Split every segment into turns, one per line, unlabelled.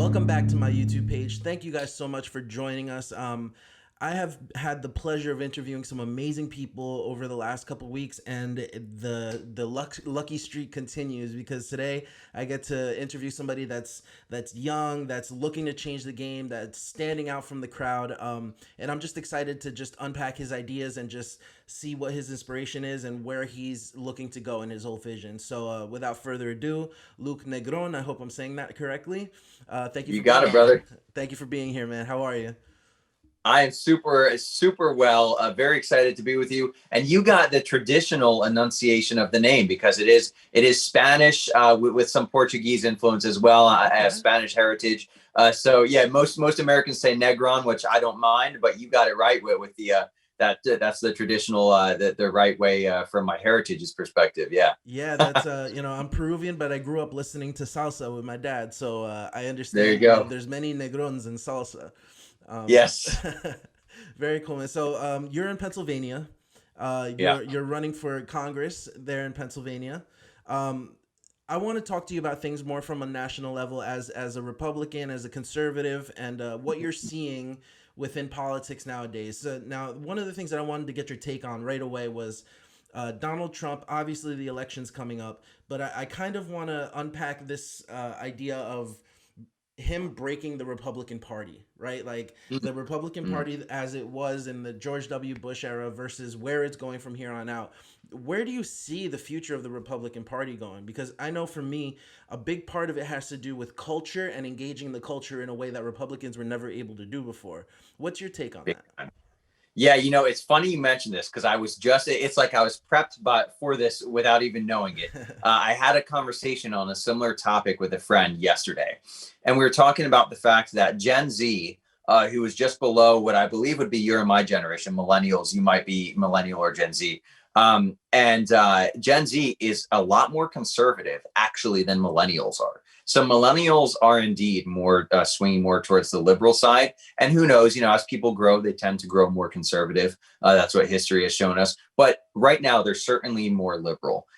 Welcome back to my YouTube page. Thank you guys so much for joining us. I have had the pleasure of interviewing some amazing people over the last couple weeks, and lucky streak continues because today I get to interview somebody that's young, that's looking to change the game, that's standing out from the crowd, and I'm just excited to just unpack his ideas and just see what his inspiration is and where he's looking to go in his whole vision. So, without further ado, Luke Negron. I hope I'm saying that correctly. Thank you
You
for
got
being
it,
here.
brother.
Thank you for being here, man. How are you?
I am super well. Very excited to be with you. And you got the traditional enunciation of the name because it is Spanish with some Portuguese influence as well. I have
Okay.
Spanish heritage. So yeah, most Americans say Negron, which I don't mind, but you got it right with the that's the traditional the right way from my heritage's perspective. Yeah.
Yeah, that's I'm Peruvian, but I grew up listening to salsa with my dad, so I
There you
understand that
go.
there's many negrons in salsa. Um,
Yes.
very cool, man. So you're in Pennsylvania.
Yeah.
You're running for Congress there in Pennsylvania. Um, I want to talk to you about things more from a national level as a Republican, as a conservative, and what you're seeing within politics nowadays. So now, one of the things that I wanted to get your take on right away was Donald Trump. Obviously, the election's coming up, but I kind of want to unpack this idea of him breaking the Republican Party, right? Like the Republican
Mhm.
Party as it was in the George W. Bush era versus where it's going from here on out. Where do you see the future of the Republican Party going? Because I know for me, a big part of it has to do with culture and engaging the culture in a way that Republicans were never able to do before. What's your take on
Big
that?
time. Yeah, it's funny you mentioned this because it's like I was prepped for this without even knowing it. I had a conversation on a similar topic with a friend yesterday, and we were talking about the fact that Gen Z, who was just below what I believe would be your and my generation, millennials, you might be millennial or Gen Z. And Gen Z is a lot more conservative actually than millennials are. So millennials are indeed more swinging more towards the liberal side, and who knows, as people grow, they tend to grow more conservative. That's what history has shown us. But right now, they're certainly more liberal.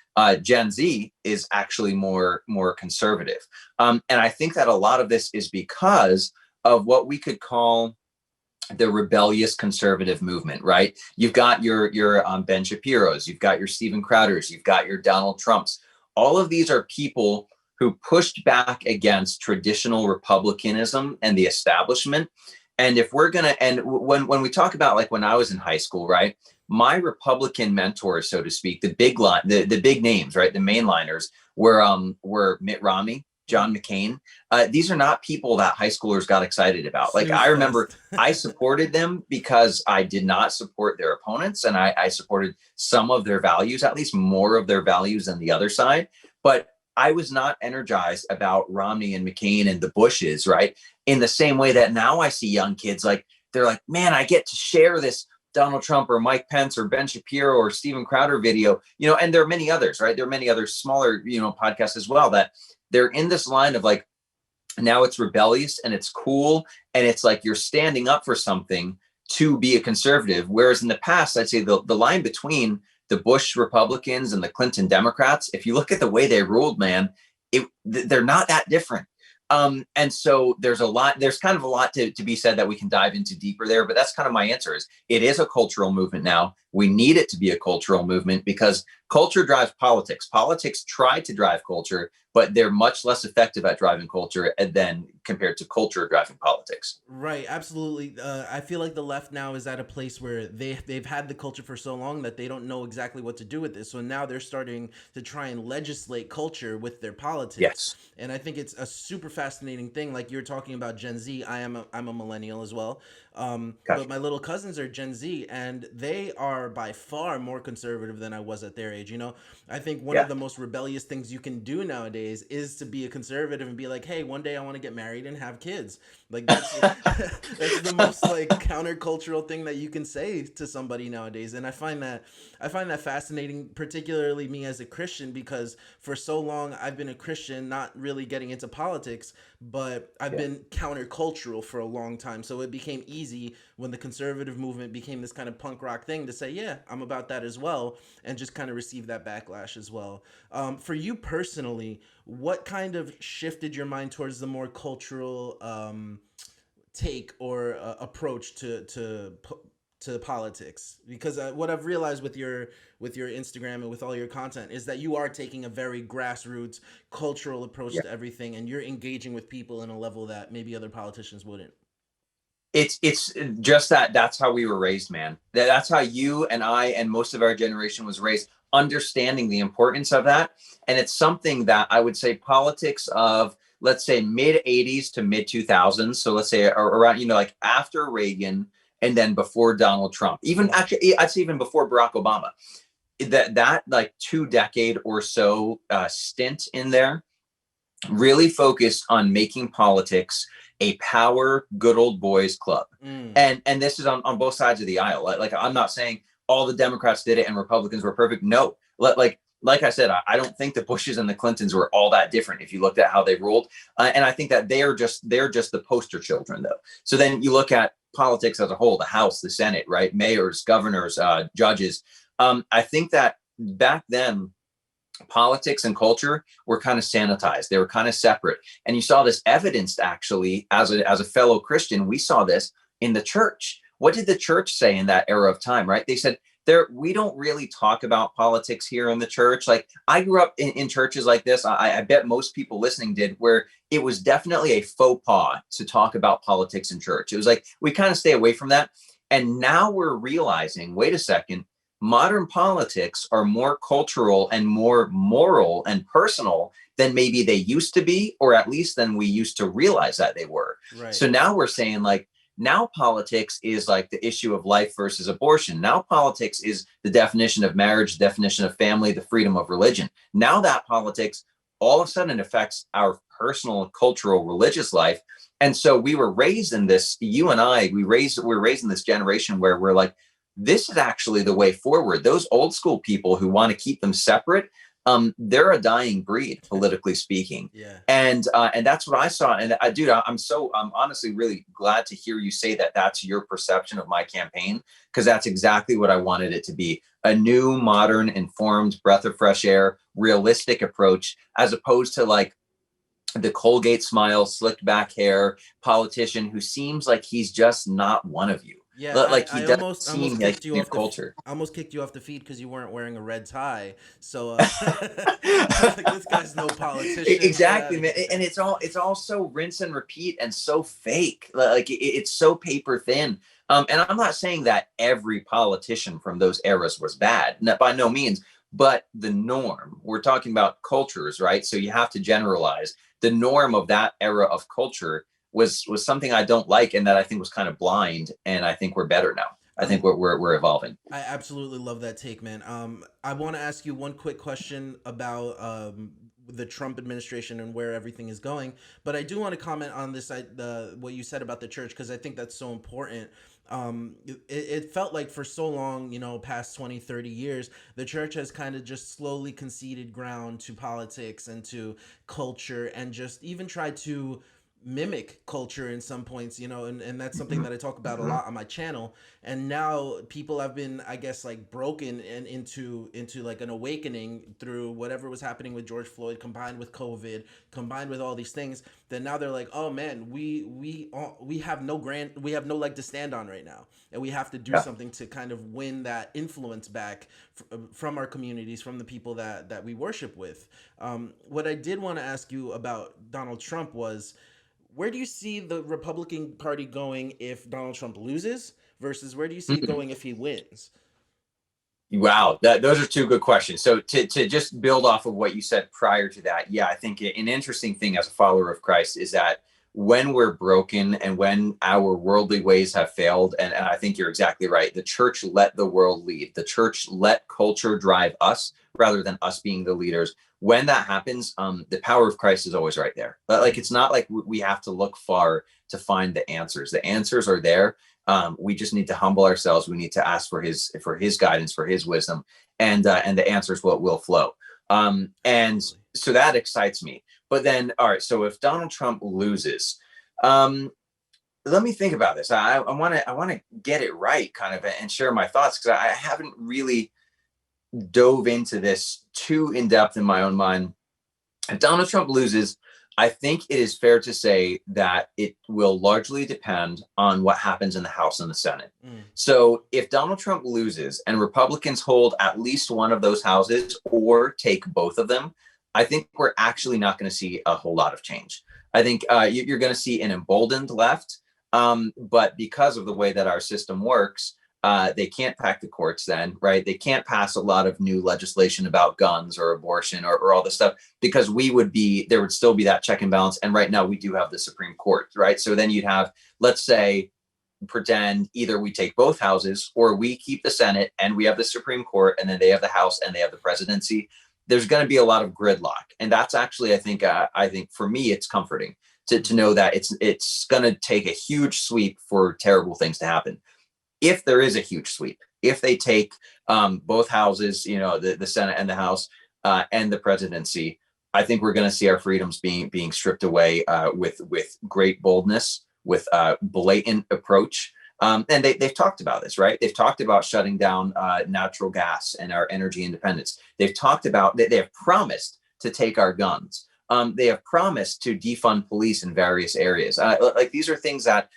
Gen Z is actually more conservative, and I think that a lot of this is because of what we could call the rebellious conservative movement, right? You've got your Ben Shapiro's, you've got your Steven Crowder's, you've got your Donald Trump's. All of these are people who pushed back against traditional republicanism and the establishment. And if we're gonna, and when we talk about like when I was in high school, right? My Republican mentors, so to speak, the big names, right? The mainliners were Mitt Romney, John
Mm.
McCain. These are not people that high schoolers got excited about. Like
Snooze
I remember
fest.
I supported them because I did not support their opponents, and I supported some of their values, at least more of their values than the other side. But I was not energized about Romney and McCain and the Bushes, right? In the same way that now I see young kids like they're like, man, I get to share this Donald Trump or Mike Pence or Ben Shapiro or Steven Crowder video, and there are many others, right? There are many other smaller, podcasts as well that they're in this line of like, now it's rebellious and it's cool and it's like you're standing up for something to be a conservative, whereas in the past I'd say the line between the Bush Republicans and the Clinton Democrats, if you look at the way they ruled, man, they're not that different. And so there's kind of a lot to be said that we can dive into deeper there, but that's kind of my answer. Is it is a cultural movement now. We need it to be a cultural movement because culture drives politics. Politics try to drive culture, but they're much less effective at driving culture than compared to culture driving politics.
Right, absolutely. I feel like the left now is at a place where they've had the culture for so long that they don't know exactly what to do with this. So now they're starting to try and legislate culture with their politics,
Yes.
and I think it's a super fascinating thing. Like you're talking about Gen Z, I'm a millennial as well, but
Gotcha.
my little cousins are Gen Z, and they are by far more conservative than I was at their age. I think one of
Yeah.
the most rebellious things you can do nowadays is to be a conservative and be like, hey, one day I want to get married and have kids. Like that's that's the most like countercultural thing that you can say to somebody nowadays, and I find that fascinating, particularly me as a Christian, because for so long I've been a Christian, not really getting into politics, but I've
Yeah.
been countercultural for a long time, so it became easy when the conservative movement became this kind of punk rock thing to say, yeah, I'm about that as well, and just kind of receive that backlash as well. For you personally, what kind of shifted your mind towards the more cultural take or approach to politics? Because what I've realized with your Instagram and with all your content is that you are taking a very grassroots cultural approach
Yeah.
to everything, and you're engaging with people in a level that maybe other politicians wouldn't.
It's just that's how we were raised, man. That's how you and I and most of our generation was raised, understanding the importance of that. And it's something that I would say politics of, let's say, mid 80s to mid 2000s. So let's say around, like after Reagan and then before Donald Trump, even actually I'd say even before Barack Obama, that like 2 decade or so stint in there really focused on making politics a power good old boys club. And this is on both sides of the aisle. Like I'm not saying all the Democrats did it and Republicans were perfect. No, like I said, I don't think the Bushes and the Clintons were all that different if you looked at how they ruled. And I think that they're just the poster children, though. So then you look at politics as a whole, the House, the Senate, right? Mayors, governors, judges. I think that back then, politics and culture were kind of sanitized. They were kind of separate. And you saw this evidenced actually as a fellow Christian. We saw this in the church. What did the church say in that era of time, right? They said, we don't really talk about politics here in the church. Like I grew up in churches like this. I bet most people listening did, where it was definitely a faux pas to talk about politics in church. It was like, we kind of stay away from that. And now we're realizing, wait a second, modern politics are more cultural and more moral and personal than maybe they used to be, or at least than we used to realize that they were.
Right.
So now we're saying, like, now politics is like the issue of life versus abortion. Now politics is the definition of marriage, the definition of family, the freedom of religion. Now that politics all of a sudden affects our personal, cultural, religious life. And so we were raised in this, you and I, we're raised in this generation where we're like, this is actually the way forward. Those old school people who want to keep them separate, they're a dying breed, politically speaking.
Yeah.
And that's what I saw. And I'm honestly really glad to hear you say that that's your perception of my campaign, because that's exactly what I wanted it to be. A new, modern, informed, breath of fresh air, realistic approach, as opposed to like the Colgate smile, slicked back hair politician who seems like he's just not one of you.
Yeah,
Like he
I
doesn't
almost
seem like
kicked you
your
off
culture.
I almost kicked you off the feed because you weren't wearing a red tie. So I was like, this guy's no politician.
Exactly, man. And it's all so rinse and repeat and so fake. Like it's so paper thin. And I'm not saying that every politician from those eras was bad, by no means, but the norm. We're talking about cultures, right? So you have to generalize. The norm of that era of culture was something I don't like, and that I think was kind of blind. And I think we're better now. I think we're evolving.
I absolutely love that take, man. I want to ask you one quick question about the Trump administration and where everything is going, but I do want to comment on this, what you said about the church, because I think that's so important. It felt like for so long, past 20, 30 years, the church has kind of just slowly conceded ground to politics and to culture, and just even tried to mimic culture in some points, and that's something that I talk about a lot on my channel. And now people have been, I guess, like broken and into like an awakening through whatever was happening with George Floyd, combined with COVID, combined with all these things, that now they're like, oh man, we have no leg to stand on right now, and we have to do something to kind of win that influence back from our communities, from the people that we worship with. What I did want to ask you about Donald Trump was, where do you see the Republican Party going if Donald Trump loses, versus where do you see it going if he wins?
Wow, those are two good questions. So to just build off of what you said prior to that, yeah, I think an interesting thing as a follower of Christ is that when we're broken and when our worldly ways have failed, and I think you're exactly right, the church let the world lead. The church let culture drive us rather than us being the leaders. When that happens, the power of Christ is always right there. But like, it's not like we have to look far to find the answers. The answers are there. We just need to humble ourselves. We need to ask for his guidance, for his wisdom, and the answers will flow. And so that excites me. But then, all right, so if Donald Trump loses, let me think about this. I want to get it right, kind of, and share my thoughts, because I haven't really dove into this too in depth in my own mind. If Donald Trump loses, I think it is fair to say that it will largely depend on what happens in the House and the Senate. So if Donald Trump loses and Republicans hold at least one of those houses or take both of them, I think we're actually not going to see a whole lot of change. I think you're going to see an emboldened left. But because of the way that our system works, they can't pack the courts then, right? They can't pass a lot of new legislation about guns or abortion or all this stuff, because there would still be that check and balance. And right now we do have the Supreme Court, right? So then you'd have, let's say, pretend either we take both houses or we keep the Senate and we have the Supreme Court, and then they have the House and they have the presidency. There's going to be a lot of gridlock. And that's actually, I think for me, it's comforting to know that it's going to take a huge sweep for terrible things to happen. If there is a huge sweep, if they take both houses, the Senate and the House and the presidency, I think we're going to see our freedoms being stripped away with great boldness, with blatant approach. And they've talked about this, right? They've talked about shutting down natural gas and our energy independence. They've talked about, they have promised to take our guns. They have promised to defund police in various areas. Like, these are things that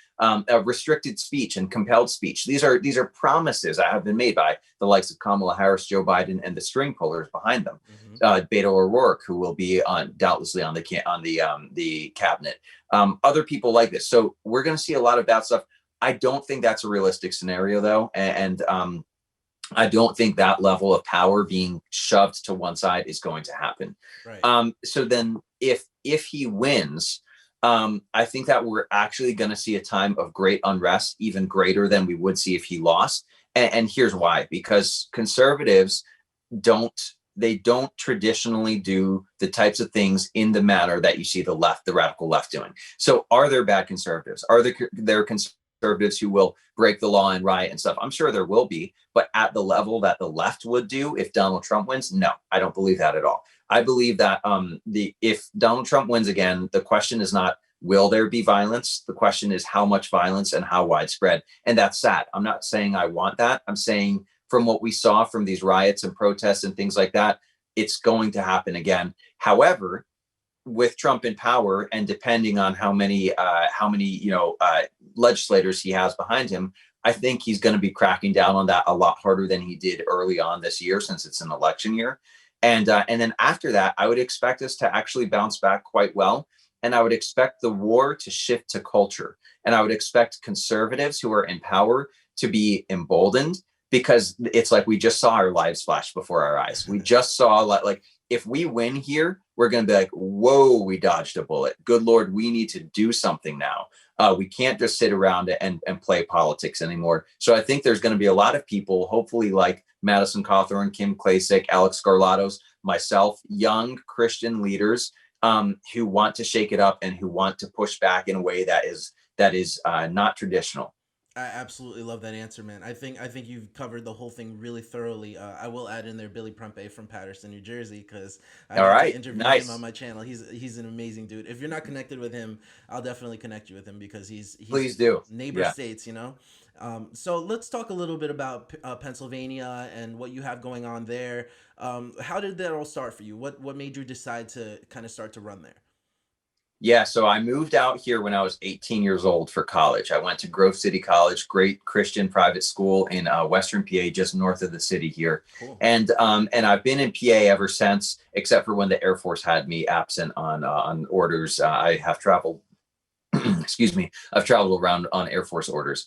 restricted speech and compelled speech. These are promises that have been made by the likes of Kamala Harris, Joe Biden, and the string pullers behind them. Beto O'Rourke, who will be doubtlessly on the cabinet. Other people like this. So we're going to see a lot of bad stuff. I don't think that's a realistic scenario, though, and I don't think that level of power being shoved to one side is going to happen. Right. So then, if he wins, I think that we're actually going to see a time of great unrest, even greater than we would see if he lost. And here's why: because conservatives don't traditionally do the types of things in the manner that you see the radical left doing. So, are there bad conservatives? Are there conservatives who will break the law and riot and stuff? I'm sure there will be, but at the level that the left would do if Donald Trump wins, no, I don't believe that at all. I believe that if Donald Trump wins again, the question is not will there be violence? The question is how much violence and how widespread. And that's sad. I'm not saying I want that. I'm saying from what we saw from these riots and protests and things like that, it's going to happen again. However, with Trump in power, and depending on how many legislators he has behind him, I think he's going to be cracking down on that a lot harder than he did early on this year, since it's an election year. And then after that, I would expect us to actually bounce back quite well. And I would expect the war to shift to culture. And I would expect conservatives who are in power to be emboldened, because it's like we just saw our lives flash before our eyes. We just saw, like, if we win here, we're going to be like, whoa, we dodged a bullet. Good Lord, we need to do something now. We can't just sit around and play politics anymore. So I think there's going to be a lot of people, hopefully like Madison Cawthorn, Kim Klacik, Alex Garlatos, myself, young Christian leaders who want to shake it up and who want to push back in a way that is not traditional.
I absolutely love that answer, man. I think you've covered the whole thing really thoroughly. I will add in there Billy Prumpe from Paterson, New Jersey, because I got to interview him on my channel. He's an amazing dude. If you're not connected with him, I'll definitely connect you with him, because he's
please do
neighbor states, So let's talk a little bit about Pennsylvania and what you have going on there. How did that all start for you? What made you decide to kind of start to run there?
Yeah, so I moved out here when I was 18 years old for college. I went to Grove City College, great Christian private school in Western PA, just north of the city here. Cool. And I've been in PA ever since, except for when the Air Force had me absent on orders. I have traveled, excuse me, I've traveled around on Air Force orders.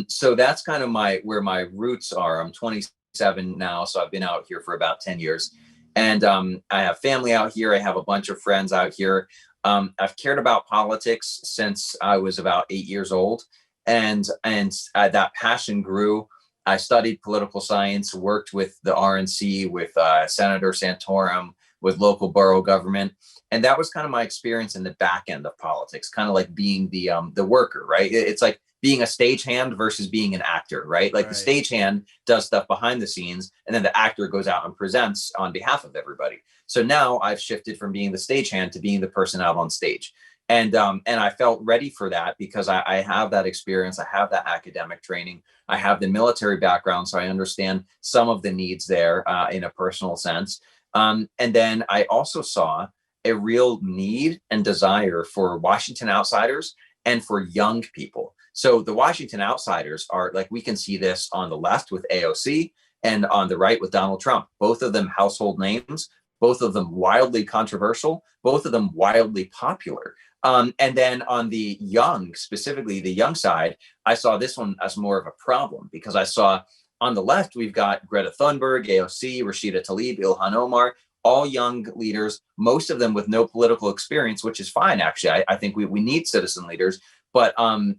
So that's kind of where my roots are. I'm 27 now, so I've been out here for about 10 years. And I have family out here. I have a bunch of friends out here. I've cared about politics since I was about 8 years old, and that passion grew. I studied political science, worked with the RNC, with Senator Santorum, with local borough government, and that was kind of my experience in the back end of politics, kind of like being the worker, right? It's like being a stagehand versus being an actor, right? Like the
Right.
stagehand does stuff behind the scenes, and then the actor goes out and presents on behalf of everybody. So now I've shifted from being the stagehand to being the person out on stage. And I felt ready for that because I have that experience. I have that academic training. I have the military background, so I understand some of the needs there in a personal sense. And then I also saw a real need and desire for Washington outsiders and for young people. So the Washington outsiders are like, we can see this on the left with AOC and on the right with Donald Trump, both of them household names, both of them wildly controversial, both of them wildly popular. And then on the young, specifically the young side, I saw this one as more of a problem because I saw on the left, we've got Greta Thunberg, AOC, Rashida Tlaib, Ilhan Omar, all young leaders, most of them with no political experience, which is fine, actually. I think we need citizen leaders. But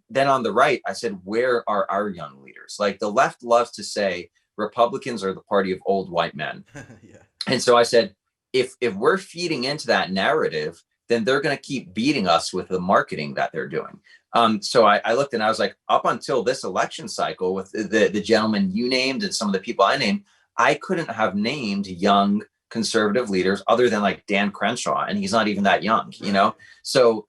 then on the right, I said, where are our young leaders? Like the left loves to say Republicans are the party of old white men.
Yeah.
And so I said, if we're feeding into that narrative, then they're going to keep beating us with the marketing that they're doing. So I looked and I was like, up until this election cycle with the gentleman you named and some of the people I named, I couldn't have named young conservative leaders other than like Dan Crenshaw, and he's not even that young, you know? So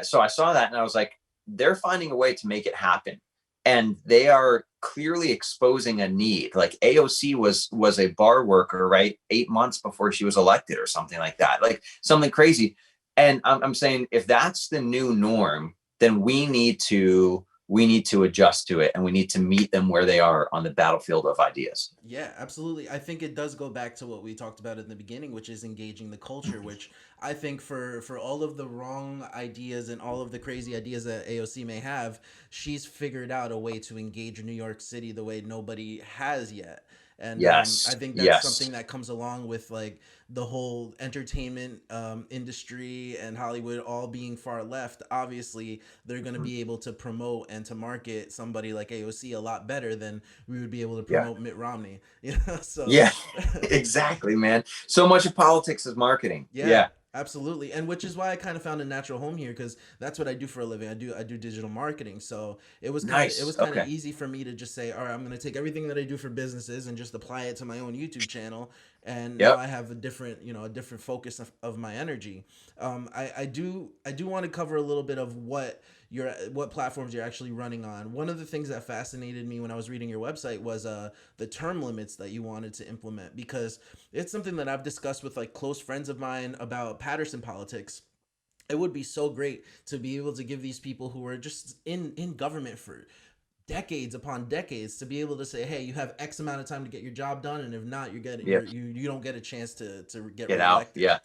so I saw that and I was like, they're finding a way to make it happen. And they are clearly exposing a need. Like AOC was a bar worker, right? 8 months before she was elected or something like that, like something crazy. And I'm saying if that's the new norm, then we need to adjust to it, and we need to meet them where they are on the battlefield of ideas.
Yeah, absolutely. I think it does go back to what we talked about in the beginning, which is engaging the culture, which I think for all of the wrong ideas and all of the crazy ideas that AOC may have, she's figured out a way to engage New York City the way nobody has yet. And I
Yes,
think that's
yes,
something that comes along with like the whole entertainment industry and Hollywood all being far left. Obviously, they're going to be able to promote and to market somebody like AOC a lot better than we would be able to
yeah,
promote Mitt Romney. So
yeah, exactly, man. So much of politics is marketing.
yeah,
Yeah,
absolutely. And which is why I kind of found a natural home here because that's what I do for a living. I do digital marketing. So it
nice.
was kind of
Okay.
easy for me to just say, all right, I'm going to take everything that I do for businesses and just apply it to my own YouTube channel. And now
Yep.
I have a different, a different focus of my energy. I do want to cover a little bit of what platforms you're actually running on. One of the things that fascinated me when I was reading your website was the term limits that you wanted to implement because it's something that I've discussed with like close friends of mine about Patterson politics. It would be so great to be able to give these people who are just in government for decades upon decades to be able to say, hey, you have X amount of time to get your job done, and if not,
Yep.
you don't get a chance to get
Get out.
reelected.
Yeah.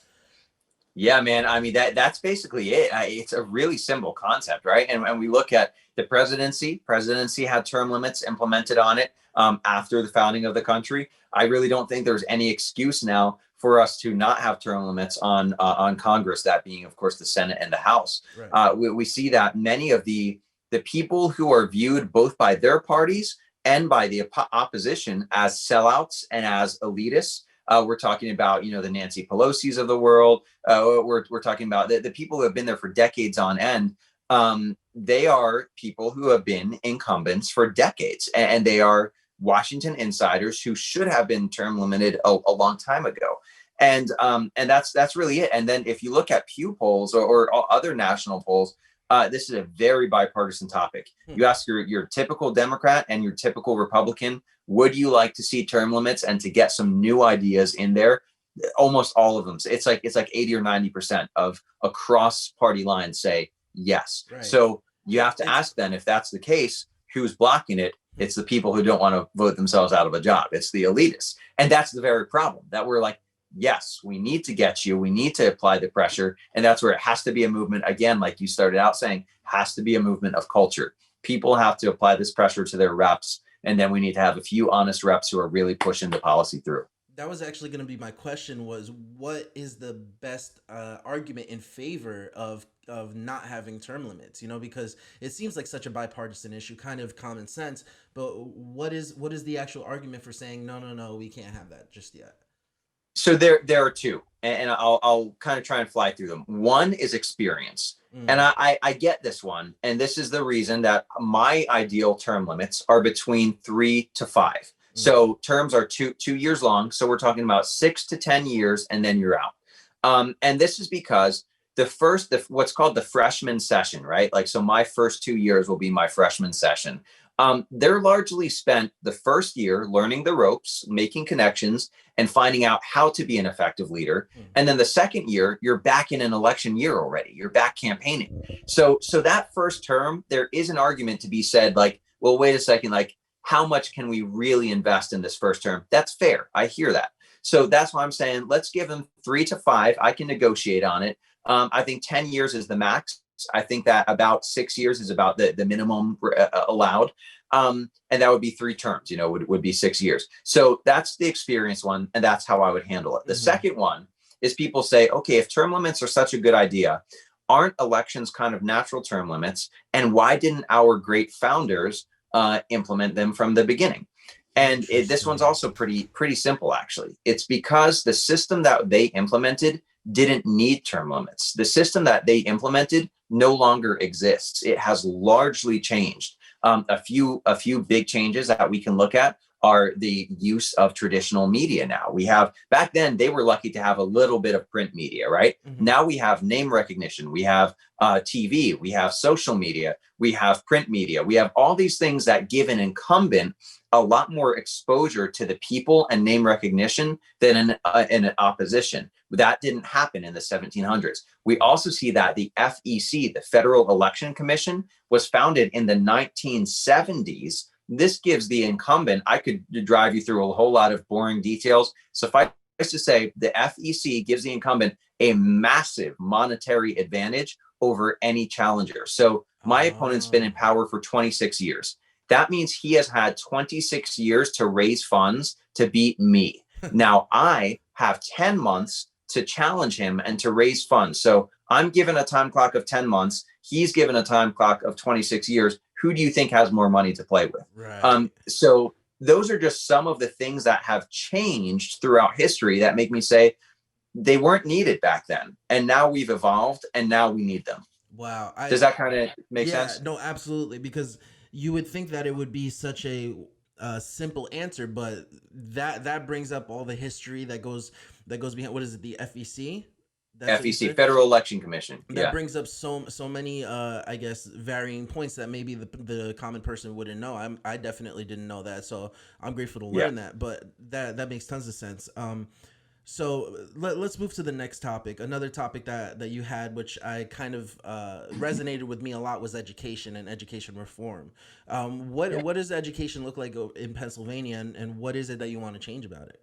Yeah, man. I mean, that's basically it. It's a really simple concept, right? And we look at the presidency. Presidency had term limits implemented on it after the founding of the country. I really don't think there's any excuse now for us to not have term limits on Congress. That being, of course, the Senate and the House.
Right.
We see that many of the people who are viewed both by their parties and by the opposition as sellouts and as elitists. We're talking about, the Nancy Pelosi's of the world. We're talking about the people who have been there for decades on end. They are people who have been incumbents for decades, and they are Washington insiders who should have been term limited a long time ago. And that's really it. And then if you look at Pew polls or other national polls, this is a very bipartisan topic.
Hmm.
You ask your typical Democrat and your typical Republican, would you like to see term limits and to get some new ideas in there? Almost all of them. It's like 80 or 90% of across party lines say yes.
Right.
So you have to
It's
ask then if that's the case, who's blocking it? It's the people who don't want to vote themselves out of a job. It's the elitists. And that's the very problem that we're like, yes, we need to get you. We need to apply the pressure. And that's where it has to be a movement. Again, like you started out saying, has to be a movement of culture. People have to apply this pressure to their reps. And then we need to have a few honest reps who are really pushing the policy through.
that was actually going to be my question was what is the best argument in favor of not having term limits, because it seems like such a bipartisan issue, kind of common sense, but what is the actual argument for saying no, we can't have that just yet?
So there are two, and I'll kind of try and fly through them. One is experience. And I get this one. And this is the reason that my ideal term limits are between 3 to 5. So terms are 2 years long. So we're talking about 6 to 10 years, and then you're out. And this is because what's called the freshman session, right? Like, so my first 2 years will be my freshman session. They're largely spent the first year learning the ropes, making connections, and finding out how to be an effective leader. And then the second year, you're back in an election year already. You're back campaigning. So that first term, there is an argument to be said, like, well, wait a second, like, how much can we really invest in this first term? That's fair. I hear that. So that's why I'm saying, let's give them 3 to 5. I can negotiate on it. I think 10 years is the max. I think that about 6 years is about the minimum allowed. And that would be 3 terms, would be 6 years. So that's the experience one. And that's how I would handle it. The second one is people say, okay, if term limits are such a good idea, aren't elections kind of natural term limits? And why didn't our great founders implement them from the beginning? And this one's also pretty simple, actually. It's because the system that they implemented didn't need term limits. The system that they implemented no longer exists. It has largely changed. A few big changes that we can look at are the use of traditional media now. Back then, they were lucky to have a little bit of print media, right? Now we have name recognition, we have TV, we have social media, we have print media, we have all these things that give an incumbent a lot more exposure to the people and name recognition than in an opposition. That didn't happen in the 1700s. We also see that the FEC, the Federal Election Commission, was founded in the 1970s. This gives the incumbent, I could drive you through a whole lot of boring details. Suffice to say, the FEC gives the incumbent a massive monetary advantage over any challenger. So my opponent's been in power for 26 years. That means he has had 26 years to raise funds to beat me. Now I have 10 months to challenge him and to raise funds. So I'm given a time clock of 10 months. He's given a time clock of 26 years. Who do you think has more money to play with?
Right.
So those are just some of the things that have changed throughout history that make me say they weren't needed back then. And now we've evolved, and now we need them.
Wow.
Does that kind of make sense?
No, absolutely. Because you would think that it would be such a simple answer, but that brings up all the history that goes behind. What is it? The FEC. That's
FEC, Federal Election Commission.
That brings up so many I guess varying points that maybe the common person wouldn't know. I definitely didn't know that, so I'm grateful to learn that. But that makes tons of sense. So let's move to the next topic. Another topic that you had, which I kind of resonated with me a lot, was education and education reform. What does education look like in Pennsylvania, and what is it that you want to change about it?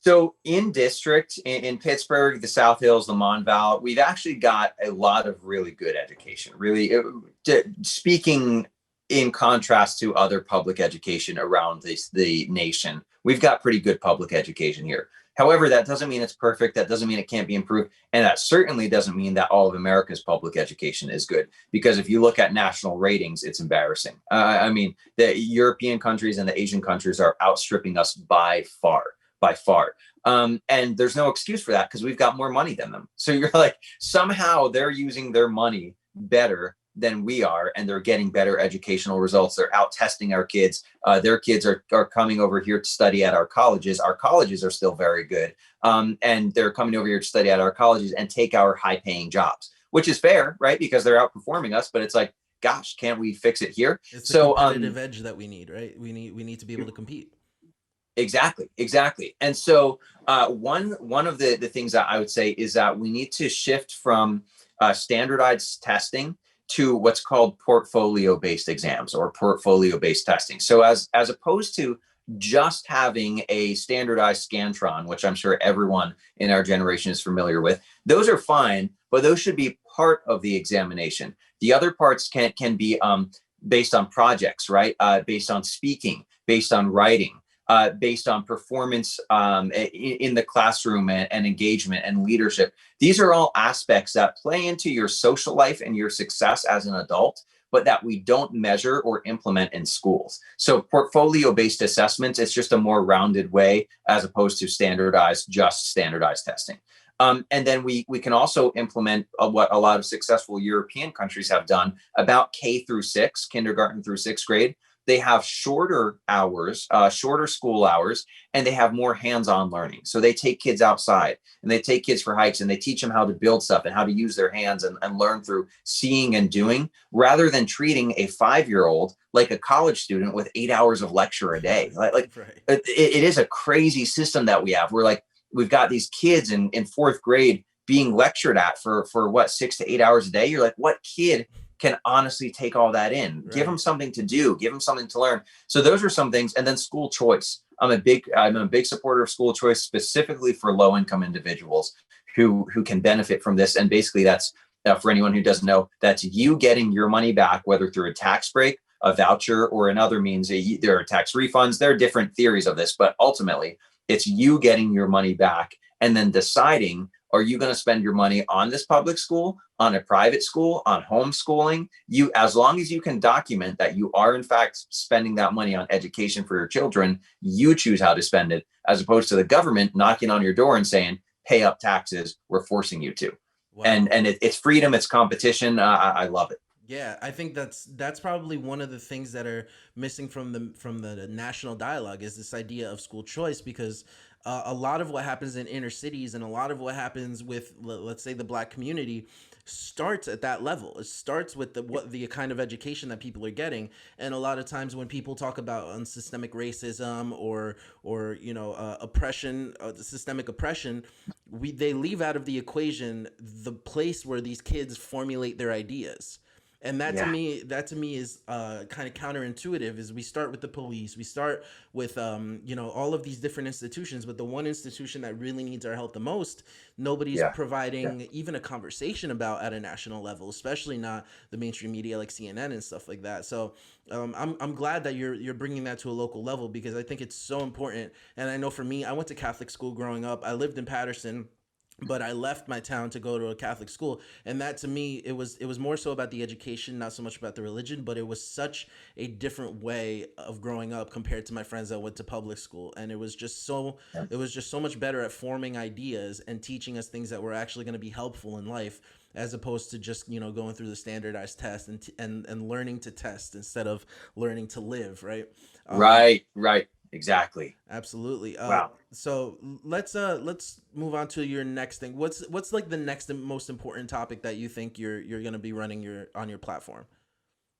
So in district, in Pittsburgh, the South Hills, the Monval, we've actually got a lot of really good education. Really, speaking in contrast to other public education around the nation, we've got pretty good public education here. However, that doesn't mean it's perfect. That doesn't mean it can't be improved. And that certainly doesn't mean that all of America's public education is good. Because if you look at national ratings, it's embarrassing. I mean, the European countries and the Asian countries are outstripping us by far. And there's no excuse for that because we've got more money than them. So you're like, somehow they're using their money better than we are, and they're getting better educational results. They're out testing our kids. Their kids are coming over here to study at our colleges. Our colleges are still very good. And they're coming over here to study at our colleges and take our high paying jobs, which is fair, right? Because they're outperforming us, but it's like, gosh, can't we fix it here?
It's the competitive edge that we need, right? We need to be able to compete.
Exactly. And so one of the things that I would say is that we need to shift from standardized testing to what's called portfolio-based exams or portfolio-based testing. So as opposed to just having a standardized Scantron, which I'm sure everyone in our generation is familiar with, those are fine, but those should be part of the examination. The other parts can be based on projects, right? Based on speaking, based on writing, based on performance in the classroom and engagement and leadership. These are all aspects that play into your social life and your success as an adult, but that we don't measure or implement in schools. So portfolio-based assessments, it's just a more rounded way as opposed to just standardized testing. And then we can also implement what a lot of successful European countries have done about K through 6, kindergarten through 6th grade. They have shorter hours, shorter school hours, and they have more hands-on learning. So they take kids outside and they take kids for hikes and they teach them how to build stuff and how to use their hands and learn through seeing and doing, rather than treating a 5-year-old like a college student with 8 hours of lecture a day. Like right. It is a crazy system that we have. We've got these kids in 4th grade being lectured at for what, 6 to 8 hours a day. You're like, what kid can honestly take all that in? Right. Give them something to do, give them something to learn. So those are some things. And then school choice. I'm a big supporter of school choice, specifically for low-income individuals who can benefit from this. And basically that's, for anyone who doesn't know, that's you getting your money back, whether through a tax break, a voucher, or another means. There are tax refunds. There are different theories of this, but ultimately it's you getting your money back and then deciding, are you going to spend your money on this public school, on a private school, on homeschooling? As long as you can document that you are in fact spending that money on education for your children, you choose how to spend it, as opposed to the government knocking on your door and saying, pay up taxes, we're forcing you to. Wow. And it's freedom, it's competition. I love it.
Yeah, I think that's probably one of the things that are missing from the national dialogue, is this idea of school choice, because a lot of what happens in inner cities and a lot of what happens with, let's say, the Black community starts at that level. It starts with the kind of education that people are getting. And a lot of times when people talk about systemic racism or oppression, systemic oppression, they leave out of the equation the place where these kids formulate their ideas. And that to me is kind of counterintuitive. Is we start with the police, we start with all of these different institutions, but the one institution that really needs our help the most, nobody's providing even a conversation about at a national level, especially not the mainstream media like CNN and stuff like that. So I'm glad that you're bringing that to a local level, because I think it's so important. And I know for me, I went to Catholic school growing up. I lived in Patterson, but I left my town to go to a Catholic school. And that to me, it was more so about the education, not so much about the religion, but it was such a different way of growing up compared to my friends that went to public school. And it was just so much better at forming ideas and teaching us things that were actually going to be helpful in life, as opposed to just, going through the standardized test and learning to test instead of learning to live. Right.
Right. Exactly.
Absolutely.
Wow.
So let's move on to your next thing. What's like the next and most important topic that you think you're going to be running on your platform?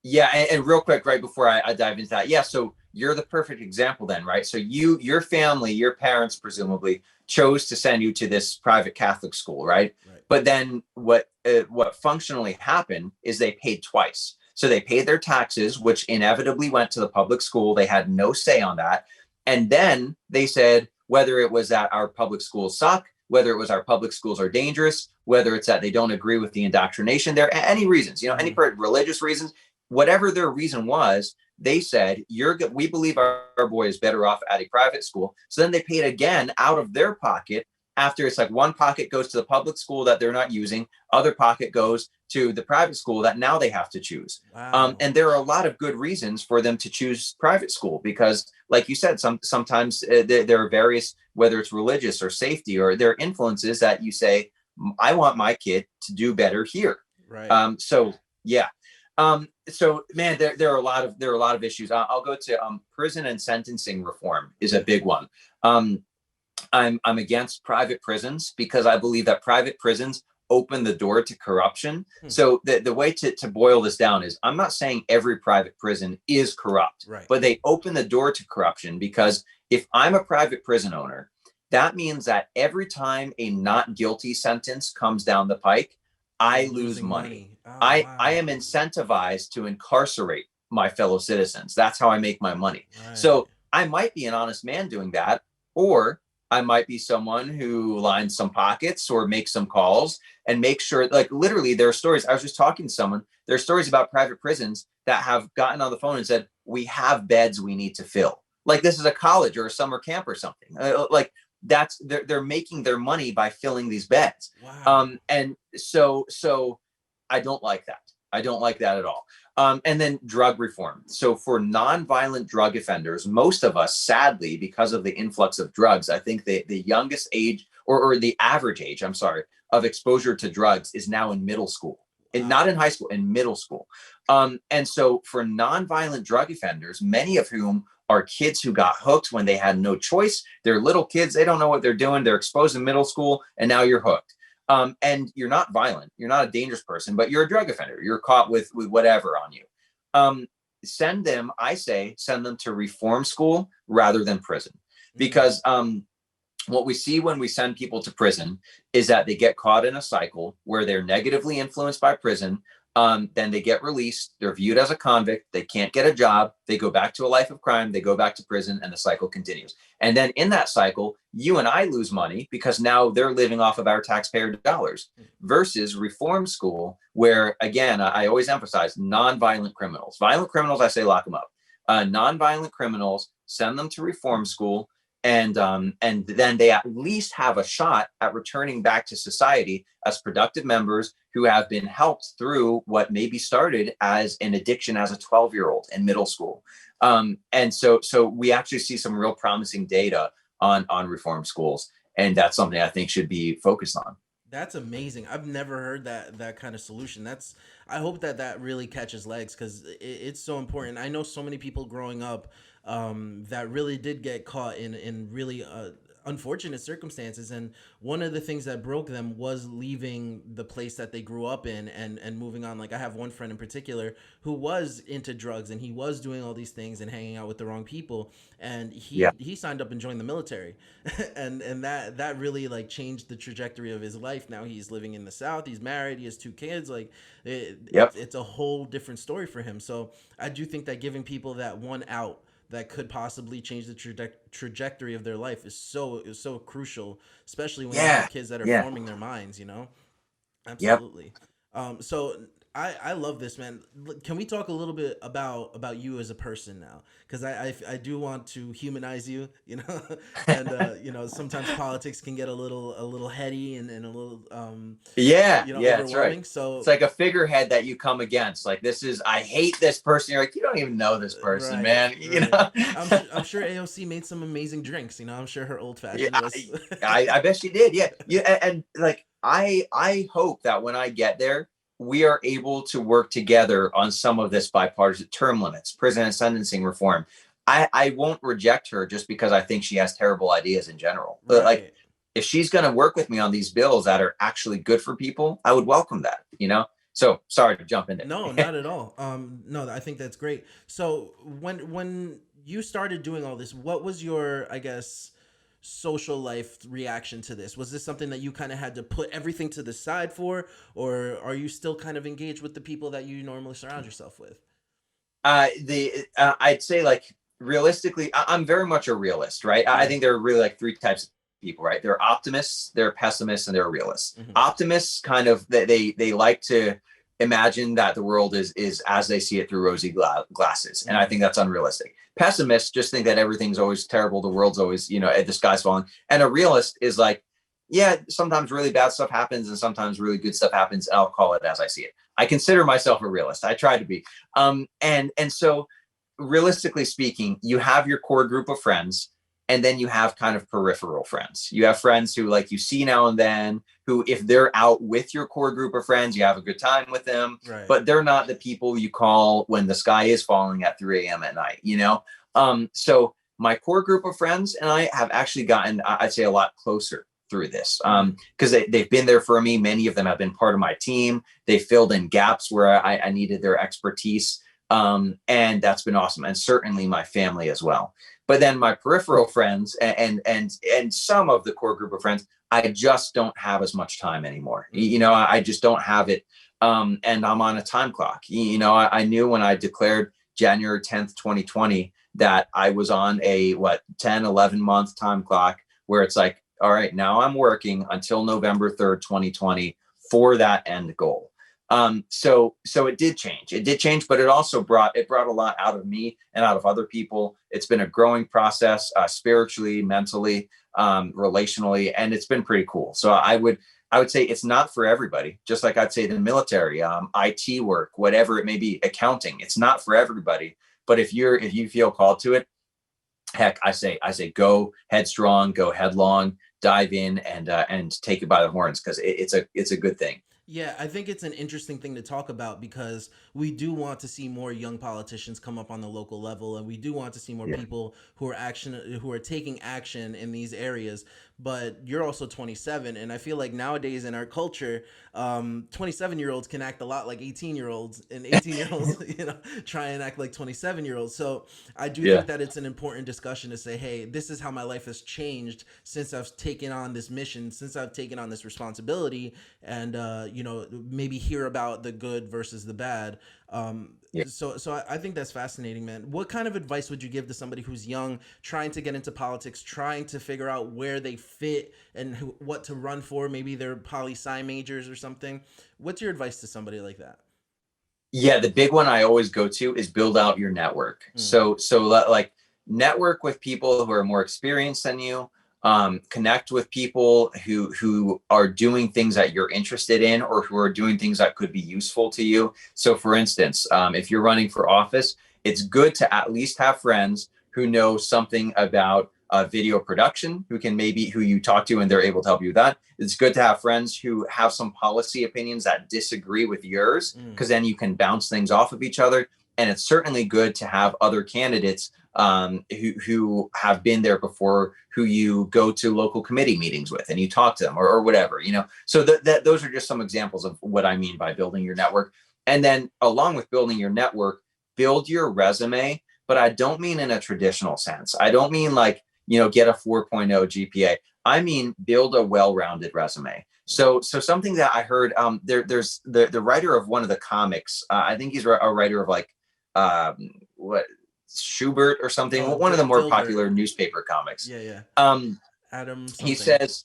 Yeah, and real quick, right before I dive into that, so you're the perfect example then, right? So your family, your parents presumably chose to send you to this private Catholic school, right? But then what functionally happened is they paid twice. So they paid their taxes, which inevitably went to the public school. They had no say on that. And then they said, whether it was that our public schools suck, whether it was our public schools are dangerous, whether it's that they don't agree with the indoctrination, there any reasons, any religious reasons, whatever their reason was, they said, we believe our boy is better off at a private school. So then they paid again out of their pocket. After it's like one pocket goes to the public school that they're not using, other pocket goes to the private school that now they have to choose. Wow. And there are a lot of good reasons for them to choose private school, because like you said, sometimes there are various, whether it's religious or safety, or there are influences that you say, I want my kid to do better here. Right. So man, there are a lot of issues. I'll go to prison and sentencing reform is a big one. I'm against private prisons because I believe that private prisons open the door to corruption. So the way to boil this down is, I'm not saying every private prison is corrupt, but they open the door to corruption, because if I'm a private prison owner, that means that every time a not guilty sentence comes down the pike, I lose money. I am incentivized to incarcerate my fellow citizens. That's how I make my money. Right. So I might be an honest man doing that, or I might be someone who lines some pockets or makes some calls and make sure, like literally there are stories. I was just talking to someone. There are stories about private prisons that have gotten on the phone and said, we have beds we need to fill. Like this is a college or a summer camp or something. They're making their money by filling these beds. Wow. And so I don't like that. I don't like that at all. And then drug reform. So for nonviolent drug offenders, most of us, sadly, because of the influx of drugs, I think the youngest age or the average age, I'm sorry, of exposure to drugs is now in middle school. And
Wow.
not in high school, in middle school. And so for nonviolent drug offenders, many of whom are kids who got hooked when they had no choice. They're little kids. They don't know what they're doing. They're exposed in middle school, and now you're hooked. And you're not violent. You're not a dangerous person, but you're a drug offender. You're caught with whatever on you. Send them, I say, send them to reform school rather than prison. Because what we see when we send people to prison is that they get caught in a cycle where they're negatively influenced by prison. Then they get released. They're viewed as a convict. They can't get a job. They go back to a life of crime. They go back to prison, and the cycle continues. And then in that cycle, you and I lose money because now they're living off of our taxpayer dollars versus reform school, where, again, I always emphasize nonviolent criminals. Violent criminals, I say lock them up. Nonviolent criminals, send them to reform school. And then they at least have a shot at returning back to society as productive members who have been helped through what maybe started as an addiction as a 12-year-old in middle school. And so we actually see some real promising data on reform schools, and that's something I think should be focused on.
That's amazing. I've never heard that kind of solution. I hope that really catches legs, because it's so important. I know so many people growing up that really did get caught in really unfortunate circumstances, and one of the things that broke them was leaving the place that they grew up in and moving on. Like, I have one friend in particular who was into drugs, and he was doing all these things and hanging out with the wrong people, and he signed up and joined the military. and that really like changed the trajectory of his life. Now he's living in the South, he's married, he has 2 kids. Like, it's a whole different story for him. So I do think that giving people that one out that could possibly change the trajectory of their life is so crucial, especially when you have kids that are forming their minds, you know? Absolutely. So I love this, man. Can we talk a little bit about you as a person now? Because I do want to humanize you, you know, and you know, sometimes politics can get a little heady and a little overwhelming.
That's right.
So
it's like a figurehead that you come against. Like, I hate this person. You're like, you don't even know this person, man.
Right.
You know.
I'm sure AOC made some amazing drinks. You know, I'm sure her old fashioned was.
I bet she did. Yeah. And like, I hope that when I get there, we are able to work together on some of this bipartisan term limits, prison and sentencing reform. I won't reject her just because I think she has terrible ideas in general. But like, if she's going to work with me on these bills that are actually good for people, I would welcome that, you know? So sorry to jump in there.
No, not at all. No, I think that's great. So when you started doing all this, what was your, I guess, social life reaction to this? Was this something that you kind of had to put everything to the side for, or are you still kind of engaged with the people that you normally surround yourself with?
I'd say, like, realistically, I'm very much a realist, right? I think there are really like 3 types of people, right? There are optimists, there are pessimists, and there are realists. Optimists kind of, they like to imagine that the world is as they see it through rosy glasses, and I think that's unrealistic. Pessimists just think that everything's always terrible, the world's always, you know, the sky's falling. And a realist is like, yeah, sometimes really bad stuff happens and sometimes really good stuff happens, and I'll call it as I see it. I consider myself a realist. I try to be. And so realistically speaking, you have your core group of friends, and then you have kind of peripheral friends. You have friends who, like, you see now and then, who, if they're out with your core group of friends, you have a good time with them, but they're not the people you call when the sky is falling at 3 a.m. at night, you know? So my core group of friends and I have actually gotten, I'd say, a lot closer through this, because they've been there for me. Many of them have been part of my team. They filled in gaps where I needed their expertise. And that's been awesome. And certainly my family as well. But then my peripheral friends and some of the core group of friends, I just don't have as much time anymore. You know, I just don't have it. And I'm on a time clock. You know, I knew when I declared January 10th, 2020, that I was on a 10, 11 month time clock where it's like, all right, now I'm working until November 3rd, 2020 for that end goal. So it did change. It did change, but it brought a lot out of me and out of other people. It's been a growing process, spiritually, mentally, relationally, and it's been pretty cool. So I would say it's not for everybody. Just like I'd say the military, IT work, whatever it may be, accounting. It's not for everybody. But if you feel called to it, heck, I say go headstrong, go headlong, dive in, and take it by the horns, because it's a good thing.
Yeah, I think it's an interesting thing to talk about because we do want to see more young politicians come up on the local level, and we do want to see more
Yeah.
people who are taking action in these areas. But you're also 27, and I feel like nowadays in our culture, 27-year-olds can act a lot like 18-year-olds, and 18-year-olds, try and act like 27-year-olds. So I do
Yeah.
think that it's an important discussion to say, hey, this is how my life has changed since I've taken on this mission, since I've taken on this responsibility, and maybe hear about the good versus the bad.
Yeah.
So I think that's fascinating, man. What kind of advice would you give to somebody who's young, trying to get into politics, trying to figure out where they fit and what to run for? Maybe they're poli sci majors or something. What's your advice to somebody like that?
Yeah, the big one I always go to is build out your network.
Mm,
Like, network with people who are more experienced than you. Connect with people who are doing things that you're interested in, or who are doing things that could be useful to you. So, for instance, if you're running for office, it's good to at least have friends who know something about video production, who you talk to and they're able to help you with that. It's good to have friends who have some policy opinions that disagree with yours,
mm,
because then you can bounce things off of each other. And it's certainly good to have other candidates who have been there before, who you go to local committee meetings with and you talk to them, or whatever, So those are just some examples of what I mean by building your network. And then, along with building your network, build your resume. But I don't mean in a traditional sense. I don't mean like, get a 4.0 GPA. I mean, build a well-rounded resume. So something that I heard, there's the writer of one of the comics. I think he's a writer of like, what, Schubert or something,
oh,
one of the more
Dilbert.
popular newspaper comics.
Yeah, yeah.
Um,
Adam
he
something.
says,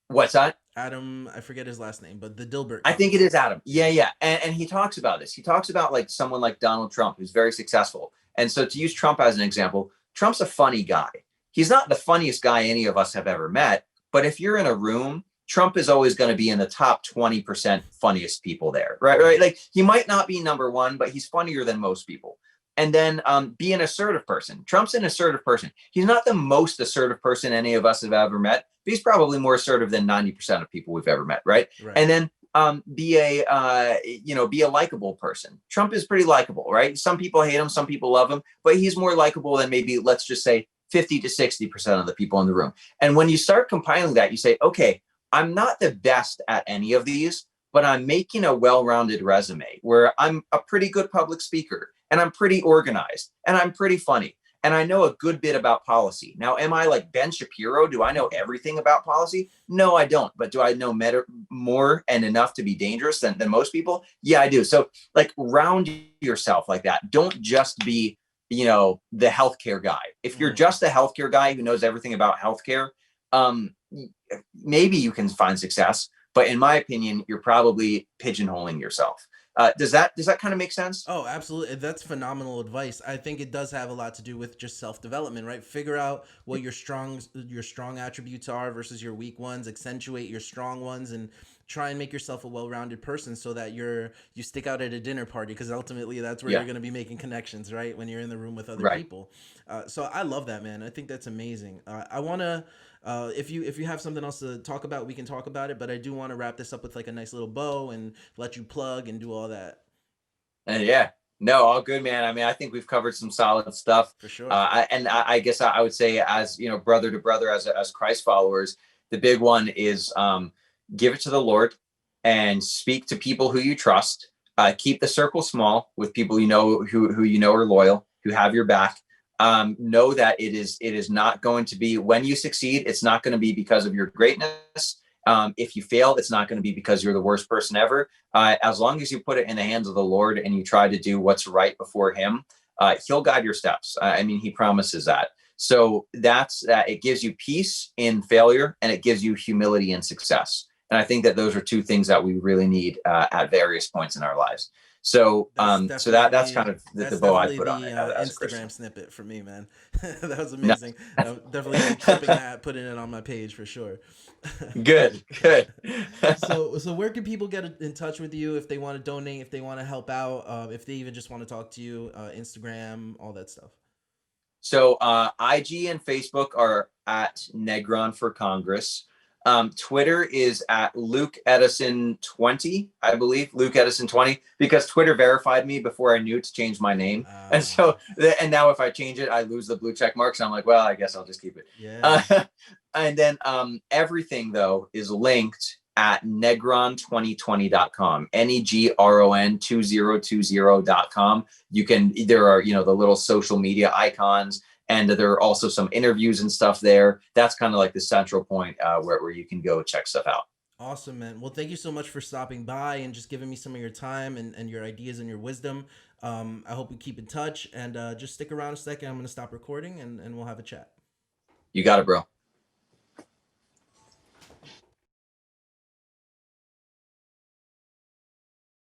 what's that?
Adam, I forget his last name, but the Dilbert
I think it
comics.
is Adam.
Yeah.
Yeah, yeah. And he talks about this. He talks about like someone like Donald Trump, who's very successful. And so, to use Trump as an example, Trump's a funny guy. He's not the funniest guy any of us have ever met, but if you're in a room, Trump is always going to be in the top 20% funniest people there, right? Right. Like, he might not be number one, but he's funnier than most people. And then, be an assertive person. Trump's an assertive person. He's not the most assertive person any of us have ever met, but he's probably more assertive than 90% of people we've ever met, right?
Right.
And then, be a likable person. Trump is pretty likable, right? Some people hate him, some people love him, but he's more likable than, maybe, let's just say, 50 to 60% of the people in the room. And when you start compiling that, you say, okay, I'm not the best at any of these, but I'm making a well-rounded resume where I'm a pretty good public speaker, and I'm pretty organized, and I'm pretty funny, and I know a good bit about policy. Now, am I like Ben Shapiro? Do I know everything about policy? No, I don't. But do I know more and enough to be dangerous than most people? Yeah, I do. So, like, round yourself like that. Don't just be, the healthcare guy. If you're
Mm.
just a healthcare guy who knows everything about healthcare, um, maybe you can find success. But in my opinion, you're probably pigeonholing yourself. Does that kind of make sense?
Oh, absolutely. That's phenomenal advice. I think it does have a lot to do with just self-development, right? Figure out what your strong attributes are versus your weak ones, accentuate your strong ones, and try and make yourself a well-rounded person so that you stick out at a dinner party, because ultimately that's where you're
Yeah.
going to be making connections, right? When you're in the room with other
Right.
people. So I love that, man. I think that's amazing. I want to if you have something else to talk about, we can talk about it, but I do want to wrap this up with like a nice little bow and let you plug and do all that.
And yeah, no, all good, man. I mean, I think we've covered some solid stuff.
For sure.
I guess I would say, as brother to brother, as Christ followers, the big one is, give it to the Lord and speak to people who you trust. Keep the circle small with people who are loyal, who have your back. Know that it is not going to be, when you succeed, it's not going to be because of your greatness. If you fail, it's not going to be because you're the worst person ever. As long as you put it in the hands of the Lord and you try to do what's right before Him, He'll guide your steps. I mean, He promises that. So that's that. It gives you peace in failure, and it gives you humility in success. And I think that those are two things that we really need at various points in our lives. So, that's kind of the bow I put on
the
it as a Christian.
Instagram snippet for me, man. That was
No.
amazing. I'm definitely gonna be clipping that, putting it on my page for sure.
Good, good.
So where can people get in touch with you if they want to donate, if they want to help out, if they even just want to talk to you? Instagram, all that stuff.
So IG and Facebook are at Negron for Congress. Twitter is at Luke Edison 20, I believe, Luke Edison 20, because Twitter verified me before I knew to change my name. And so, and now if I change it, I lose the blue check mark. So I'm like, well, I guess I'll just keep it.
Yeah.
And then everything, though, is linked at negron2020.com, negron2020.com. You can, there are, the little social media icons, and there are also some interviews and stuff there. That's kind of like the central point where you can go check stuff out.
Awesome, man. Well, thank you so much for stopping by and just giving me some of your time and your ideas and your wisdom. I hope we keep in touch, and just stick around a second. I'm going to stop recording, and we'll have a chat.
You got it, bro.